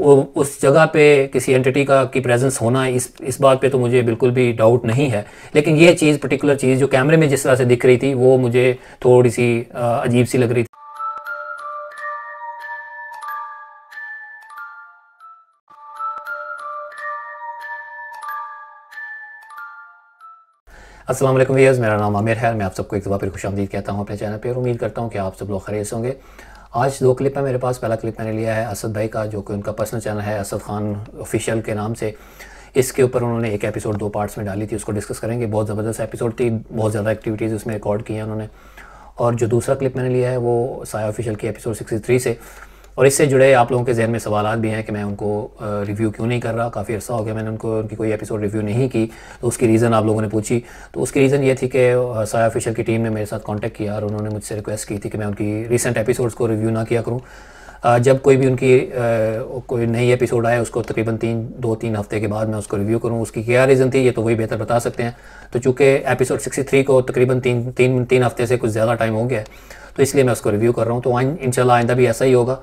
वो उस जगह पे किसी एंटिटी का की प्रेजेंस होना, इस बात पे तो मुझे बिल्कुल भी डाउट नहीं है। लेकिन ये चीज़, पर्टिकुलर चीज़ जो कैमरे में जिस तरह से दिख रही थी, वो मुझे थोड़ी सी अजीब सी लग रही थी। अस्सलाम वालेकुम व्यूअर्स, मेरा नाम आमिर है। मैं आप सबको एक दफ़ा फिर खुशामदीद कहता हूँ अपने चैनल पे और उम्मीद करता हूँ कि आप सब लोग खैरियत से होंगे। आज दो क्लिप है मेरे पास। पहला क्लिप मैंने लिया है असद भाई का, जो कि उनका पर्सनल चैनल है असद खान ऑफिशियल के नाम से। इसके ऊपर उन्होंने एक एपिसोड 2 पार्ट्स में डाली थी, उसको डिस्कस करेंगे। बहुत ज़बरदस्त एपिसोड थी, बहुत ज़्यादा एक्टिविटीज़ उसमें रिकॉर्ड की हैं उन्होंने। और जो दूसरा क्लिप मैंने लिया है वो साया ऑफिशियल की एपिसोड 63 से, और इससे जुड़े आप लोगों के जहन में सवालात भी हैं कि मैं उनको रिव्यू क्यों नहीं कर रहा। काफ़ी अर्सा हो गया मैंने उनकी कोई एपिसोड रिव्यू नहीं की, तो उसकी रीज़न आप लोगों ने पूछी। तो उसकी रीज़न ये थी कि साया ऑफिशियल की टीम ने मेरे साथ कांटेक्ट किया और उन्होंने मुझसे रिक्वेस्ट की थी कि मैं उनकी रीसेंट एपिसोड्स को रिव्यू ना किया करूँ। जब कोई भी उनकी कोई नई एपिसोड आए, उसको तकरीबन 2-3 हफ्ते के बाद मैं उसको रिव्यू करूँ। उसकी क्या रीज़न थी ये तो वही बेहतर बता सकते हैं। तो चूँकि एपिसोड 63 को तकरीबन तीन हफ्ते से कुछ ज़्यादा टाइम हो गया है, तो इसलिए मैं उसको रिव्यू कर रहा हूँ। तो इंशाल्लाह आइंदा भी ऐसा ही होगा,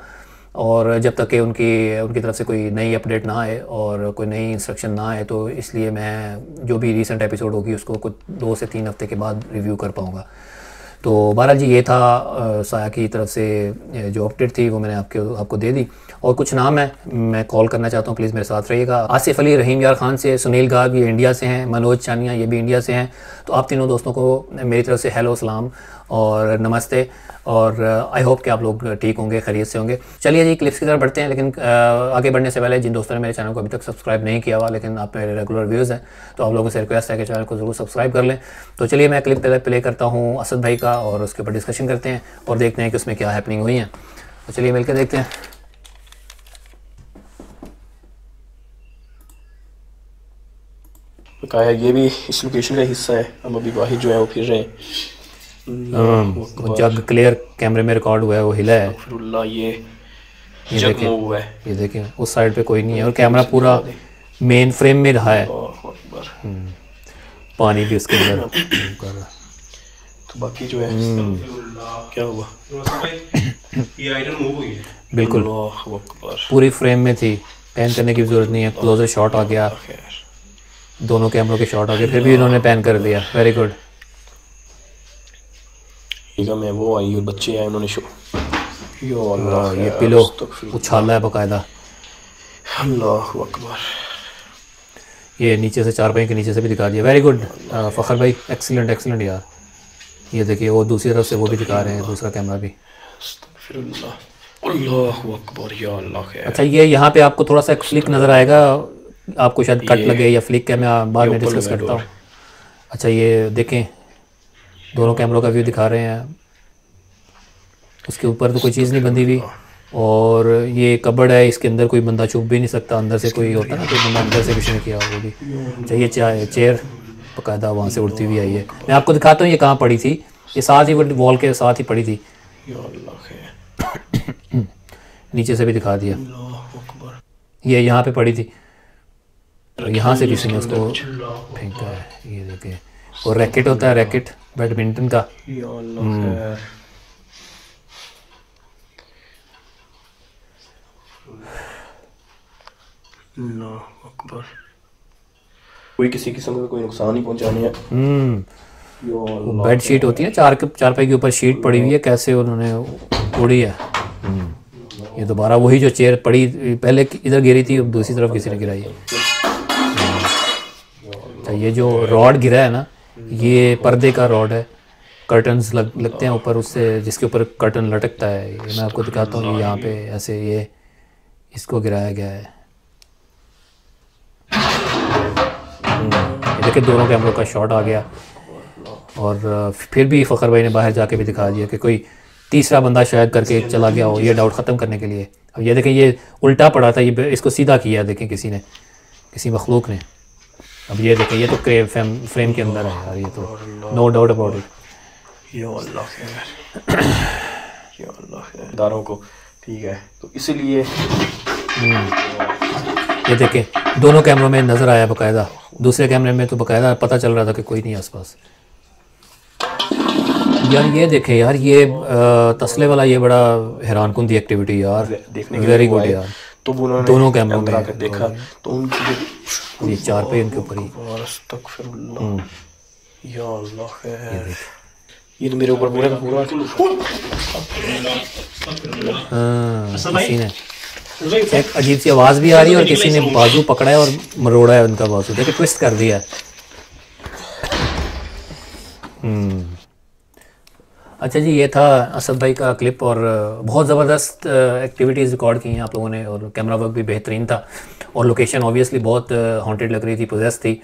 और जब तक कि उनकी तरफ से कोई नई अपडेट ना आए और कोई नई इंस्ट्रक्शन ना आए, तो इसलिए मैं जो भी रीसेंट एपिसोड होगी उसको कुछ 2 से 3 हफ्ते के बाद रिव्यू कर पाऊँगा। तो बहरहाल जी, ये था साया की तरफ से जो अपडेट थी वो मैंने आपको दे दी। और कुछ नाम है मैं कॉल करना चाहता हूँ, प्लीज़ मेरे साथ रहिएगा। आसिफ अली रहीम यार खान से, सुनील गार्ग ये इंडिया से हैं, मनोज चानिया ये भी इंडिया से हैं। तो आप तीनों दोस्तों को मेरी तरफ से हेलो, सलाम और नमस्ते, और आई होप कि आप लोग ठीक होंगे, खैरियत से होंगे। चलिए जी, क्लिप्स की तरफ बढ़ते हैं। लेकिन आगे बढ़ने से पहले जिन दोस्तों ने मेरे चैनल को अभी तक सब्सक्राइब नहीं किया हुआ, लेकिन आप मेरे रेगुलर व्यूज़ हैं, तो आप लोगों से रिक्वेस्ट है कि चैनल को ज़रूर सब्सक्राइब कर लें। तो चलिए मैं क्लिप प्ले करता हूँ असद भाई का, और उसके ऊपर डिस्कशन करते हैं और देखते हैं कि उसमें क्या हैपनिंग हुई है। तो चलिए मिलकर देखते हैं। बकाया ये भी इस लोकेशन का हिस्सा है। हम अभी बाहर जो है वो फिर रहे हैं। जग क्लियर कैमरे में रिकॉर्ड हुआ है, वो हिला है। ये जग मूव है, ये देखें उस साइड पे कोई नहीं है, और कैमरा पूरा मेन फ्रेम में रहा है। पानी भी उसके अंदर। तो बाकी जो है क्या हुआ, ये आयरन मूव हुई है बिल्कुल पूरी फ्रेम में थी, पैन करने की जरूरत नहीं है। क्लोजर शॉट आ गया, दोनों कैमरों के शॉट आ गए, फिर भी इन्होंने पैन कर दिया। Very good. में वो आई और बच्चे आए, उन्होंने शो ये पिलो उछाला है बकायदा। अल्लाह अकबर। ये नीचे से, चारपाई के नीचे से भी दिखा दिया। वेरी गुड फ़खर भाई, एक्सीलेंट एक्सीलेंट यार। ये देखिए वो दूसरी तरफ से वो भी दिखा रहे हैं, दूसरा कैमरा भी। अल्लाह अकबर या अल्लाह। अच्छा, ये यहाँ पे आपको थोड़ा सा एक फ्लिक नज़र आएगा, आपको शायद कट लगे या फ्लिक है, मैं बाद में डिस्कस करता हूँ। अच्छा, ये देखें दोनों कैमरों का व्यू दिखा रहे हैं। उसके ऊपर तो कोई चीज़ नहीं बंधी हुई, और ये कबर्ड है, इसके अंदर कोई बंदा छुप भी नहीं सकता। अंदर से कोई होता ना, कोई बंदा अंदर से कुछ नहीं किया वो भी। चाहिए चेयर बाकायदा वहाँ से उड़ती हुई आई है। मैं आपको दिखाता हूँ ये कहाँ पड़ी थी। ये साथ ही वॉल के साथ ही पड़ी थी। नीचे से भी दिखा दिया, ये यहाँ पे पड़ी थी, यहाँ से किसी ने उसको फेंका है। ये देखे, और रैकेट होता है, रैकेट बैडमिंटन का। कोई किसी किस्म का कोई नुकसान नहीं पहुंचाने है। बेड शीट होती है, चारपाई के ऊपर शीट पड़ी हुई है, कैसे उन्होंने उड़ी है। ये दोबारा वही जो चेयर पड़ी पहले इधर गिरी थी, अब दूसरी तरफ किसी ने गिराई है। ये जो रॉड गिरा है ना, ये पर्दे का रॉड है। कर्टन्स लगते हैं ऊपर उससे, जिसके ऊपर कर्टन लटकता है। ये मैं आपको दिखाता हूँ, यहाँ पे ऐसे ये इसको गिराया गया है। ये देखिए दोनों कैमरों का शॉट आ गया, और फिर भी फ़खर भाई ने बाहर जाके भी दिखा दिया कि कोई तीसरा बंदा शायद करके चला गया हो, ये डाउट ख़त्म करने के लिए। अब ये देखें, ये उल्टा पड़ा था, ये इसको सीधा किया देखें किसी ने, किसी मखलूक ने। अब ये देखें, ये तो फ्रेम के अंदर है यार, ये तो नो डाउट अबाउट इट। दारों को ठीक है, तो इसीलिए ये देखें दोनों कैमरों में नज़र आया बकायदा। दूसरे कैमरे में तो बकायदा पता चल रहा था कि कोई नहीं आसपास। यार ये देखें यार, ये तसले वाला, ये बड़ा हैरान कुन दी एक्टिविटी यार, वेरी गुड यार। तो उन्होंने दोनों कैमरों अंदर में आकर देखा तो उनकी ये चार पे उनके ऊपर ही अस्तगफिरुल्लाह या अल्लाह खैर। ये तो मेरे ऊपर पूरा का पूरा किसी ने एक अजीब सी आवाज़ भी आ रही है और किसी ने बाजू पकड़ा है और मरोड़ा है उनका बाजू, देखिए ट्विस्ट कर दिया है। अच्छा जी, ये था असद भाई का क्लिप और बहुत ज़बरदस्त एक्टिविटीज़ रिकॉर्ड की हैं आप लोगों ने और कैमरा वर्क भी बेहतरीन था और लोकेशन ऑब्वियसली बहुत हॉन्टेड लग रही थी, पोजेस थी,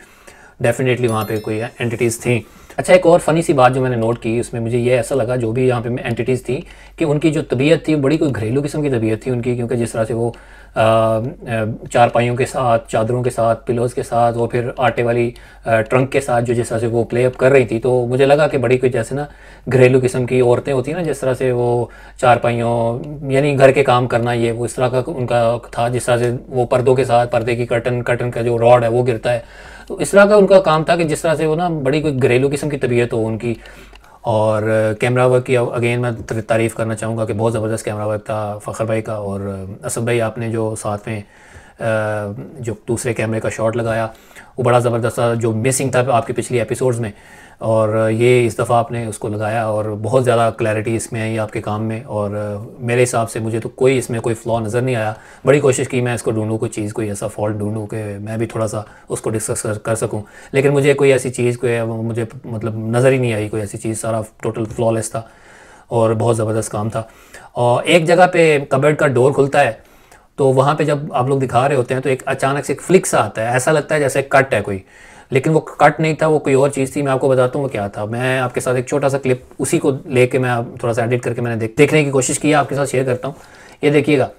डेफिनेटली वहाँ पे कोई एंटिटीज़ थी। अच्छा, एक और फ़नी सी बात जो मैंने नोट की, उसमें मुझे ये ऐसा लगा जो भी यहाँ पे एंटिटीज़ थी कि उनकी जो तबीयत थी बड़ी कोई घरेलू किस्म की तबीयत थी उनकी, क्योंकि जिस तरह से वो चारपाइयों के साथ, चादरों के साथ, पिलोज़ के साथ और फिर आटे वाली ट्रंक के साथ जो जिस तरह से वो प्ले अप कर रही थी, तो मुझे लगा कि बड़ी कोई जैसे ना घरेलू किस्म की औरतें होती हैं ना, जिस तरह से वो चारपाइयों यानी घर के काम करना, ये वो इस तरह का उनका था, जिस तरह से वो पर्दों के साथ पर्दे की कर्टन का जो रॉड है वो गिरता है, तो इस तरह का उनका काम था कि जिस तरह से वो ना बड़ी कोई घरेलू किस्म की तबीयत हो उनकी। और कैमरा वर्क की अगेन मैं तारीफ़ करना चाहूँगा कि बहुत ज़बरदस्त कैमरा वर्क था फ़खर भाई का। और असद भाई आपने जो साथ में जो दूसरे कैमरे का शॉट लगाया वो बड़ा ज़बरदस्त था, जो मिसिंग था आपके पिछली एपिसोड्स में, और ये इस दफ़ा आपने उसको लगाया और बहुत ज़्यादा क्लैरिटी इसमें आई आपके काम में। और मेरे हिसाब से मुझे तो कोई इसमें कोई फ्लॉ नज़र नहीं आया। बड़ी कोशिश की मैं इसको ढूंढूं, कोई चीज़, कोई ऐसा फॉल्ट ढूंढूं कि मैं भी थोड़ा सा उसको डिस्कस कर सकूं, लेकिन मुझे कोई ऐसी चीज़ कोई मुझे मतलब नज़र ही नहीं आई कोई ऐसी चीज़, सारा टोटल फ्लॉलेस था और बहुत ज़बरदस्त काम था। और एक जगह पर कबर्ड का डोर खुलता है तो वहाँ पे जब आप लोग दिखा रहे होते हैं तो एक अचानक से एक फ्लिक सा आता है, ऐसा लगता है जैसे कट है कोई, लेकिन वो कट नहीं था, वो कोई और चीज़ थी। मैं आपको बताता हूँ वो क्या था। मैं आपके साथ एक छोटा सा क्लिप उसी को लेके मैं थोड़ा सा एडिट करके मैंने देखने की कोशिश की है, आपके साथ शेयर करता हूँ। ये देखिएगा,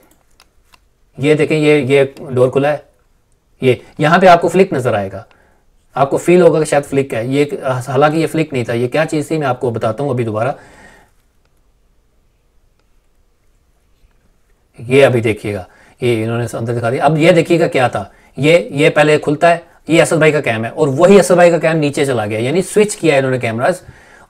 ये देखें, ये डोर खुला है, ये यहाँ पे आपको फ्लिक नज़र आएगा, आपको फील होगा कि शायद फ्लिक है ये, हालांकि ये फ्लिक नहीं था। ये क्या चीज़ थी मैं आपको बताता हूँ अभी दोबारा। ये अभी देखिएगा, ये इन्होंने अंदर दिखा दिया। अब ये देखिएगा क्या था, ये पहले खुलता है, ये असद भाई का कैम है और वही असद भाई का कैम नीचे चला गया, यानी स्विच किया है इन्होंने कैमराज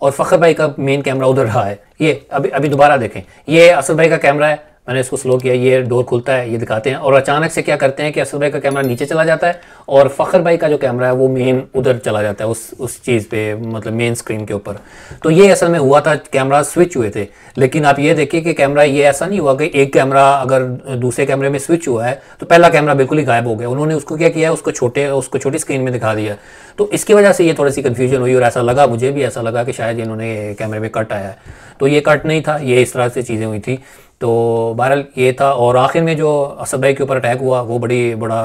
और फ़खर भाई का मेन कैमरा उधर रहा है। ये अभी दोबारा देखें, ये असद भाई का कैमरा है, मैंने इसको स्लो किया, ये डोर खुलता है, ये दिखाते हैं और अचानक से क्या करते हैं कि असद भाई का कैमरा नीचे चला जाता है और फ़खर भाई का जो कैमरा है वो मेन उधर चला जाता है उस चीज़ पे, मतलब मेन स्क्रीन के ऊपर। तो ये असल में हुआ था, कैमरा स्विच हुए थे। लेकिन आप ये देखिए कि कैमरा, ये ऐसा नहीं हुआ कि एक कैमरा अगर दूसरे कैमरे में स्विच हुआ है तो पहला कैमरा बिल्कुल ही गायब हो गया। उन्होंने उसको क्या किया है, उसको छोटी स्क्रीन में दिखा दिया। तो इसकी वजह से ये थोड़ी सी कन्फ्यूजन हुई और ऐसा लगा, मुझे भी ऐसा लगा कि शायद इन्होंने कैमरे में कट आया है, तो ये कट नहीं था, ये इस तरह से चीज़ें हुई थी। तो बहरहाल ये था। और आखिर में जो असद भाई के ऊपर अटैक हुआ वो बड़ा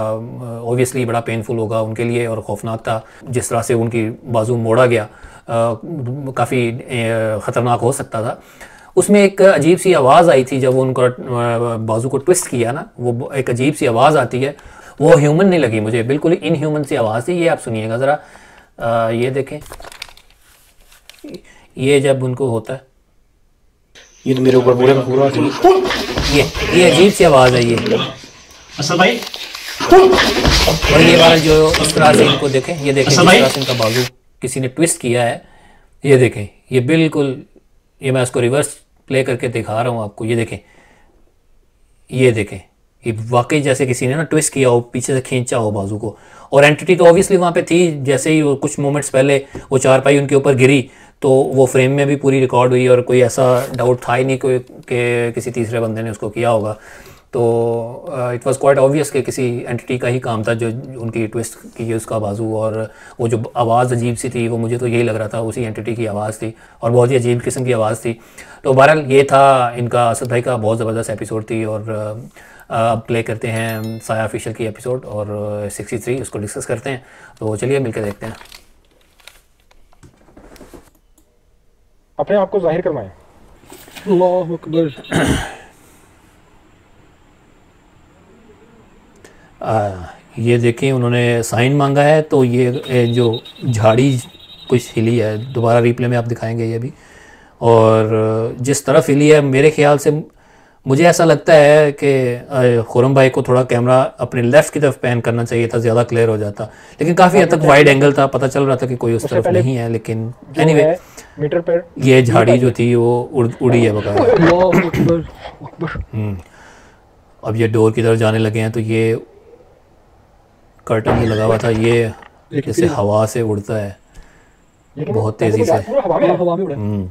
ऑब्वियसली बड़ा पेनफुल होगा उनके लिए और खौफनाक था। जिस तरह से उनकी बाजू मोड़ा गया, काफ़ी ख़तरनाक हो सकता था। उसमें एक अजीब सी आवाज़ आई थी जब वो उनका बाजू को ट्विस्ट किया ना, वो एक अजीब सी आवाज़ आती है, वो ह्यूमन नहीं लगी मुझे, बिल्कुल इनह्यूमन सी आवाज़ थी। ये आप सुनिएगा ज़रा, ये देखें, ये जब उनको होता है, ये तो मेरे ऊपर पूरा ये अजीब सी आवाज़ है ये असद भाई। और ये वाला जो इस तरह से इनको देखें, ये देखें जिस तरह से इनका बाजू किसी ने ट्विस्ट किया है, ये देखें, ये बिल्कुल, ये मैं इसको रिवर्स प्ले करके दिखा रहा हूँ आपको, ये देखें, ये वाकई जैसे किसी ने ना ट्विस्ट किया हो, पीछे से खींचा हो बाजू को। और एंटिटी तो ऑब्वियसली वहाँ पे थी, जैसे ही वो कुछ मोमेंट्स पहले वो चारपाई उनके ऊपर गिरी तो वो फ्रेम में भी पूरी रिकॉर्ड हुई और कोई ऐसा डाउट था ही नहीं कोई कि किसी तीसरे बंदे ने उसको किया होगा। तो इट वाज क्वाइट ऑब्वियस कि किसी एंटिटी का ही काम था जो उनकी ट्विस्ट की उसका बाजू। और वो जो आवाज़ अजीब सी थी, वो मुझे तो यही लग रहा था उसी एंटिटी की आवाज़ थी और बहुत ही अजीब किस्म की आवाज़ थी। तो बहरहाल ये था इनका असद भाई का बहुत ज़बरदस्त एपिसोड थी। और अब प्ले करते हैं साया ऑफिशियल की एपिसोड और 63 उसको डिस्कस करते हैं। तो चलिए मिलकर देखते हैं। अपने आप को जाहिर करवाएं। अल्लाह अकबर। ये देखें, उन्होंने साइन मांगा है, तो ये जो झाड़ी कुछ हिली है, दोबारा रिप्ले में आप दिखाएंगे ये भी। और जिस तरफ हिली है, मेरे ख्याल से मुझे ऐसा लगता है कि खुरम भाई को थोड़ा कैमरा अपने लेफ़्ट की तरफ पैन करना चाहिए था, ज़्यादा क्लियर हो जाता। लेकिन काफ़ी हद तक वाइड एंगल था, पता चल रहा था कि कोई उस तरफ नहीं है। लेकिन एनीवे मीटर पर ये झाड़ी जो थी वो उड़ी है बकाया। अब ये डोर की तरफ जाने लगे हैं, तो ये कर्टन जो लगा हुआ था ये जैसे हवा से उड़ता है बहुत तेज़ी से। पूरा हवा में उड़ा है।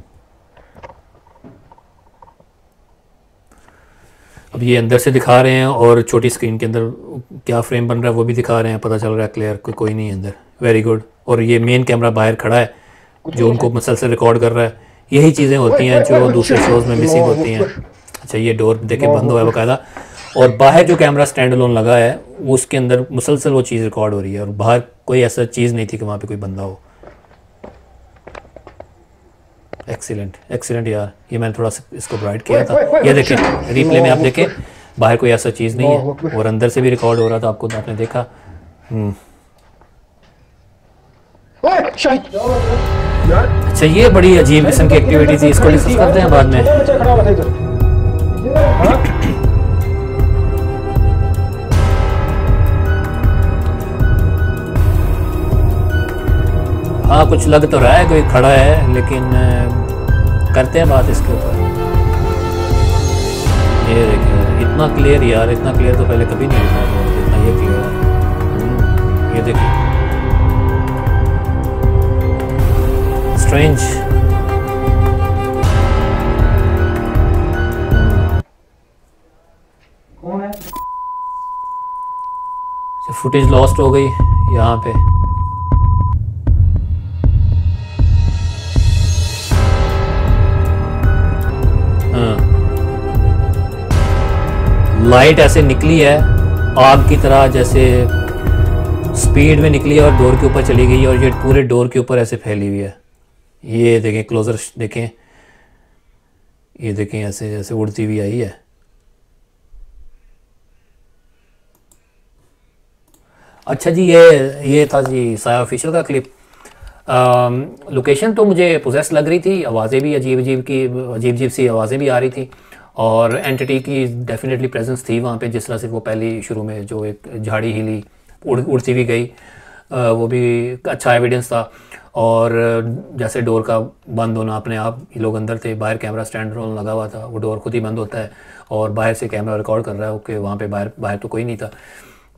अब ये अंदर से दिखा रहे हैं और छोटी स्क्रीन के अंदर क्या फ्रेम बन रहा है वो भी दिखा रहे हैं, पता चल रहा है क्लियर कोई नहीं है अंदर। Very good. और ये मेन कैमरा बाहर खड़ा है जो उनको मुसलसल रिकॉर्ड कर रहा है। यही चीज़ें होती हैं जो दूसरे शोज़ में मिसिंग होती हैं। अच्छा, ये डोर देखे बंद हुआ है बाकायदा, और बाहर जो कैमरा स्टैंड अलोन लगा है उसके अंदर मुसलसल वो चीज़ रिकॉर्ड हो रही है, और बाहर कोई ऐसा चीज़ नहीं थी कि वहाँ पे कोई बंदा हो। एक्सीलेंट एक्सीलेंट यार, ये मैंने थोड़ा सा इसको ब्राइट किया था। ये देखें रिप्ले में आप देखें बाहर कोई ऐसा चीज़ नहीं है, और अंदर से भी रिकॉर्ड हो रहा था, आपने देखा। अच्छा, ये बड़ी अजीब किस्म की एक्टिविटी थी, इसको डिस्कस करते हैं बाद में। हाँ, कुछ लग तो रहा है कोई खड़ा है, लेकिन करते हैं बात इसके ऊपर। ये देखिए इतना क्लियर यार, इतना क्लियर तो पहले कभी नहीं देखा जितना ये क्लियर है। ये देखिए स्ट्रेंज। कौन है? फुटेज लॉस्ट हो गई यहाँ पे। लाइट ऐसे निकली है आग की तरह, जैसे स्पीड में निकली है और डोर के ऊपर चली गई, और ये पूरे डोर के ऊपर ऐसे फैली हुई है। ये देखें क्लोजर देखें, ये देखें ऐसे जैसे उड़ती हुई आई है। अच्छा जी, ये था जी साया ऑफिशियल का क्लिप। लोकेशन तो मुझे पोजेस लग रही थी, आवाज़ें भी अजीब सी आवाज़ें भी आ रही थी, और एंटिटी की डेफिनेटली प्रेजेंस थी वहाँ पे। जिस तरह से वो पहली शुरू में जो एक झाड़ी हिली उड़ती हुई गई, वो भी अच्छा एविडेंस था। और जैसे डोर का बंद होना अपने आप, ये लोग अंदर थे, बाहर कैमरा स्टैंड रोल लगा हुआ था, वो डोर खुद ही बंद होता है और बाहर से कैमरा रिकॉर्ड कर रहा है ओके, वहाँ पे बाहर तो कोई नहीं था।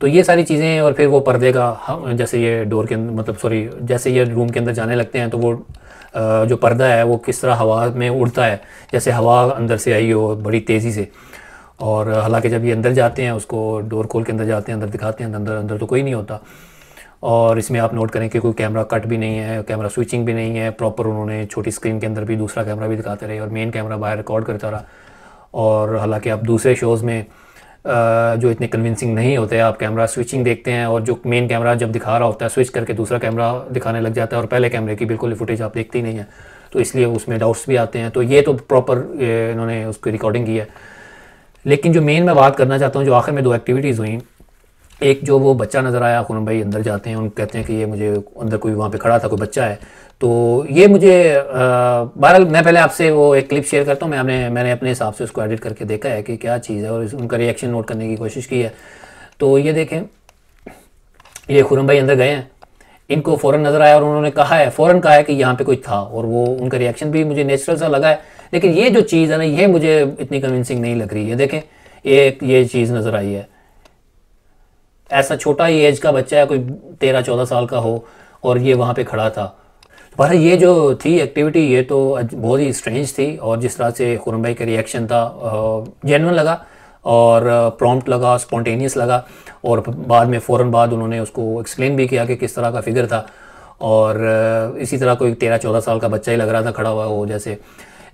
तो ये सारी चीज़ें, और फिर वो पर्दे का जैसे ये डोर के अंदर, मतलब सॉरी, जैसे ये रूम के अंदर जाने लगते हैं तो वो जो पर्दा है वो किस तरह हवा में उड़ता है, जैसे हवा अंदर से आई हो बड़ी तेज़ी से। और हालांकि जब ये अंदर जाते हैं, उसको डोर खोल के अंदर जाते हैं, अंदर दिखाते हैं, अंदर तो कोई नहीं होता। और इसमें आप नोट करें कि कोई कैमरा कट भी नहीं है, कैमरा स्विचिंग भी नहीं है प्रॉपर। उन्होंने छोटी स्क्रीन के अंदर भी दूसरा कैमरा भी दिखाते रहे, और मेन कैमरा बाहर रिकॉर्ड करता रहा। और हालांकि आप दूसरे शोज़ में जो इतने कन्विंसिंग नहीं होते, आप कैमरा स्विचिंग देखते हैं, और जो मेन कैमरा जब दिखा रहा होता है स्विच करके दूसरा कैमरा दिखाने लग जाता है, और पहले कैमरे की बिल्कुल फुटेज आप देखते ही नहीं है, तो इसलिए उसमें डाउट्स भी आते हैं। तो ये तो प्रॉपर इन्होंने उसकी रिकॉर्डिंग की है। लेकिन जो मेन मैं बात करना चाहता हूँ, जो आखिर में दो एक्टिविटीज़ हुई, एक जो वो बच्चा नज़र आया, खुरम भाई अंदर जाते हैं, उन कहते हैं कि ये मुझे अंदर कोई वहाँ पे खड़ा था, कोई बच्चा है। तो ये मुझे बहरहाल मैं पहले आपसे वो एक क्लिप शेयर करता हूँ। मैंने अपने हिसाब से उसको एडिट करके देखा है कि क्या चीज़ है, और उनका रिएक्शन नोट करने की कोशिश की है। तो ये देखें, ये खुरम भाई अंदर गए हैं, इनको फ़ौरन नज़र आया और उन्होंने फ़ौरन कहा है कि यहाँ पे कोई था, और वो उनका रिएक्शन भी मुझे नेचुरल सा लगा है। लेकिन ये जो चीज़ है ना, ये मुझे इतनी कन्विंसिंग नहीं लग रही है। देखें, ये चीज़ नज़र आई है, ऐसा छोटा ही एज का बच्चा है, कोई 13-14 साल का हो, और ये वहाँ पे खड़ा था। पर ये जो थी एक्टिविटी, ये तो बहुत ही स्ट्रेंज थी, और जिस तरह से खुरम भाई का रिएक्शन था जेन्युइन लगा, और प्रॉम्प्ट लगा, स्पॉन्टेनियस लगा, और बाद में फ़ौरन बाद उन्होंने उसको एक्सप्लेन भी किया कि किस तरह का फिगर था, और इसी तरह कोई 13-14 साल का बच्चा ही लग रहा था खड़ा हुआ हो जैसे।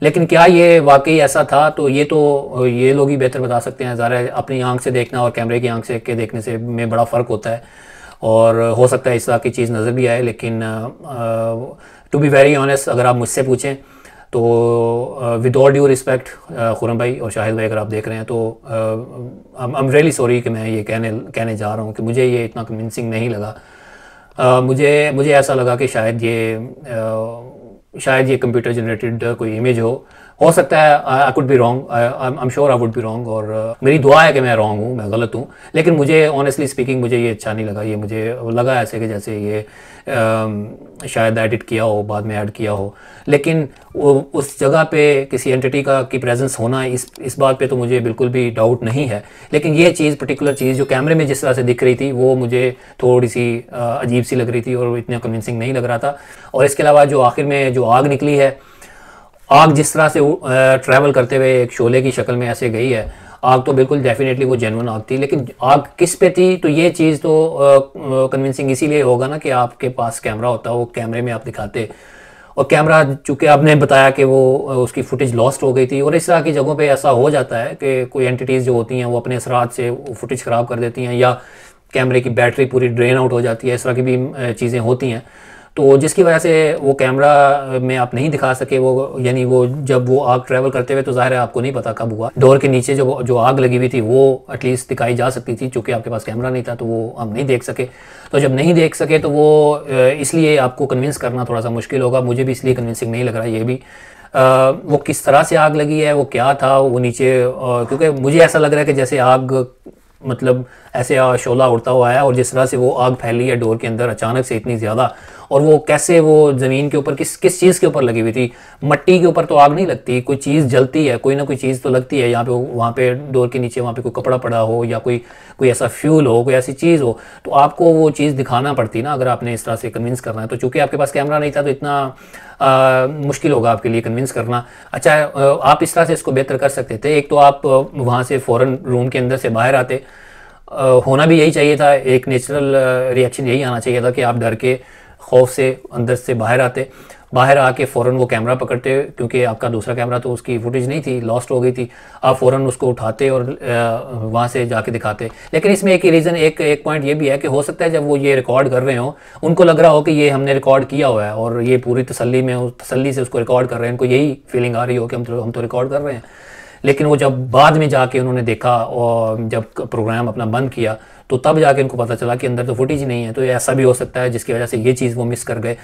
लेकिन क्या ये वाकई ऐसा था, तो ये लोग ही बेहतर बता सकते हैं। ज़रा अपनी आंख से देखना और कैमरे की आंख से के देखने से में बड़ा फ़र्क होता है, और हो सकता है इस तरह की चीज़ नज़र भी आए। लेकिन टू बी वेरी ऑनेस्ट, अगर आप मुझसे पूछें तो with all due respect Khurram भाई और शाहिद भाई, अगर आप देख रहे हैं तो आई एम रियली सॉरी कि मैं ये कहने जा रहा हूँ कि मुझे ये इतना कन्विंसिंग नहीं लगा। मुझे ऐसा लगा कि शायद ये कंप्यूटर जनरेटेड कोई इमेज हो सकता है। I could be wrong, I am sure I would be wrong, और मेरी दुआ है कि मैं रॉन्ग हूँ, मैं गलत हूँ। लेकिन मुझे ऑनेस्टली स्पीकिंग मुझे ये अच्छा नहीं लगा। ये मुझे लगा ऐसे कि जैसे ये शायद एडिट किया हो, बाद में ऐड किया हो, लेकिन उस जगह पे किसी एंटिटी की प्रेजेंस होना, इस बात पे तो मुझे बिल्कुल भी डाउट नहीं है। लेकिन ये चीज़, पर्टिकुलर चीज़ जो कैमरे में जिस तरह से दिख रही थी, वो मुझे थोड़ी सी अजीब सी लग रही थी और इतना कन्विंसिंग नहीं लग रहा था। और इसके अलावा जो आखिर में जो आग निकली है, आग जिस तरह से ट्रैवल करते हुए एक शोले की शक्ल में ऐसे गई है, आग तो बिल्कुल डेफिनेटली वो जेन्युइन आग थी। लेकिन आग किस पे थी, तो ये चीज़ तो कन्विंसिंग इसीलिए होगा ना कि आपके पास कैमरा होता, वो कैमरे में आप दिखाते, और कैमरा चूँकि आपने बताया कि वो उसकी फुटेज लॉस्ट हो गई थी। और इस तरह की जगहों पे ऐसा हो जाता है कि कोई एंटिटीज़ जो होती हैं वो अपने असरात से फुटेज ख़राब कर देती हैं, या कैमरे की बैटरी पूरी ड्रेन आउट हो जाती है, इस तरह की भी चीज़ें होती हैं। तो जिसकी वजह से वो कैमरा में आप नहीं दिखा सके वो, यानी वो जब वो आग ट्रैवल करते हुए, तो ज़ाहिर है आपको नहीं पता कब हुआ। डोर के नीचे जो आग लगी हुई थी वो एटलीस्ट दिखाई जा सकती थी, चूँकि आपके पास कैमरा नहीं था तो वो आप नहीं देख सके। तो जब नहीं देख सके तो वो इसलिए आपको कन्विंस करना थोड़ा सा मुश्किल होगा। मुझे भी इसलिए कन्विंसिंग नहीं लग रहा ये भी। वो किस तरह से आग लगी है, वो क्या था वो नीचे, क्योंकि मुझे ऐसा लग रहा है कि जैसे आग मतलब ऐसे शोला उड़ता हुआ है, और जिस तरह से वो आग फैली है डोर के अंदर अचानक से इतनी ज़्यादा, और वो कैसे वो ज़मीन के ऊपर किस चीज़ के ऊपर लगी हुई थी। मट्टी के ऊपर तो आग नहीं लगती, कोई चीज़ जलती है, कोई ना कोई चीज़ तो लगती है। यहाँ पे वहाँ पे डोर के नीचे वहाँ पे कोई कपड़ा पड़ा हो, या कोई ऐसा फ्यूल हो, कोई ऐसी चीज़ हो, तो आपको वो चीज़ दिखाना पड़ती ना, अगर आपने इस तरह से कन्विंस करना है। तो चूँकि आपके पास कैमरा नहीं था तो इतना मुश्किल होगा आपके लिए कन्विंस करना। अच्छा, आप इस तरह से इसको बेहतर कर सकते थे। एक तो आप वहाँ से फ़ौरन रूम के अंदर से बाहर आते, होना भी यही चाहिए था, एक नेचुरल रिएक्शन यही आना चाहिए था कि आप डर के खौफ से अंदर से बाहर आते, बाहर आके फ़ौरन वो कैमरा पकड़ते, क्योंकि आपका दूसरा कैमरा तो उसकी फुटेज नहीं थी, लॉस्ट हो गई थी। आप फ़ौरन उसको उठाते और वहाँ से जाके दिखाते। लेकिन इसमें एक रीज़न, एक पॉइंट ये भी है कि हो सकता है जब वो ये रिकॉर्ड कर रहे हो, उनको लग रहा हो कि ये हमने रिकॉर्ड किया हुआ है, और ये पूरी तसल्ली से उसको रिकॉर्ड कर रहे हैं, उनको यही फीलिंग आ रही हो कि हम तो रिकॉर्ड कर रहे हैं। लेकिन वो जब बाद में जाके उन्होंने देखा और जब प्रोग्राम अपना बंद किया, तो तब जाके उनको पता चला कि अंदर तो फुटेज ही नहीं है। तो ऐसा भी हो सकता है जिसकी वजह से ये चीज़ वो मिस कर गए।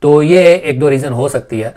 तो ये एक दो रीज़न हो सकती है।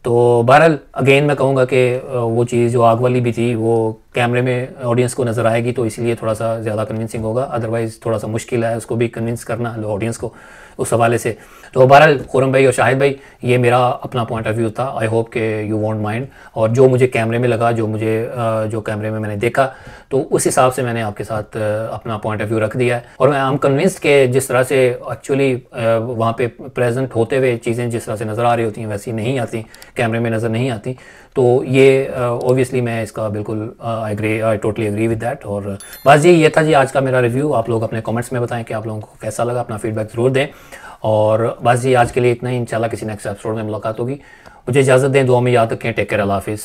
तो बहरहाल अगेन मैं कहूँगा कि वो चीज़ जो आग वाली भी थी वो कैमरे में ऑडियंस को नज़र आएगी, तो इसलिए थोड़ा सा ज़्यादा कन्विंसिंग होगा। अदरवाइज़ थोड़ा सा मुश्किल है उसको भी कन्विंस करना ऑडियंस को उस हवाले से। तो बहरहाल खुरम भाई और शाहिद भाई, ये मेरा अपना पॉइंट ऑफ व्यू था। आई होप कि यू वोंट माइंड। और जो मुझे कैमरे में लगा, जो कैमरे में मैंने देखा, तो उस हिसाब से मैंने आपके साथ अपना पॉइंट ऑफ व्यू रख दिया है। और मैं आई एम कन्विंस्ड कि जिस तरह से एक्चुअली वहाँ पे प्रेजेंट होते हुए चीज़ें जिस तरह से नज़र आ रही होती हैं वैसी नहीं आती, कैमरे में नज़र नहीं आती। तो ये ऑब्वियसली मैं इसका बिल्कुल I totally agree with that. और बस ये था जी आज का मेरा रिव्यू। आप लोग अपने कमेंट्स में बताएं कि आप लोगों को कैसा लगा, अपना फीडबैक ज़रूर दें। और बस जी आज के लिए इतना ही। इंशाल्लाह किसी नेक्स्ट एपिसोड में मुलाकात होगी। मुझे इजाज़त दें, दुआ में याद रखें। टेक केयर, अल्लाह हाफिज़।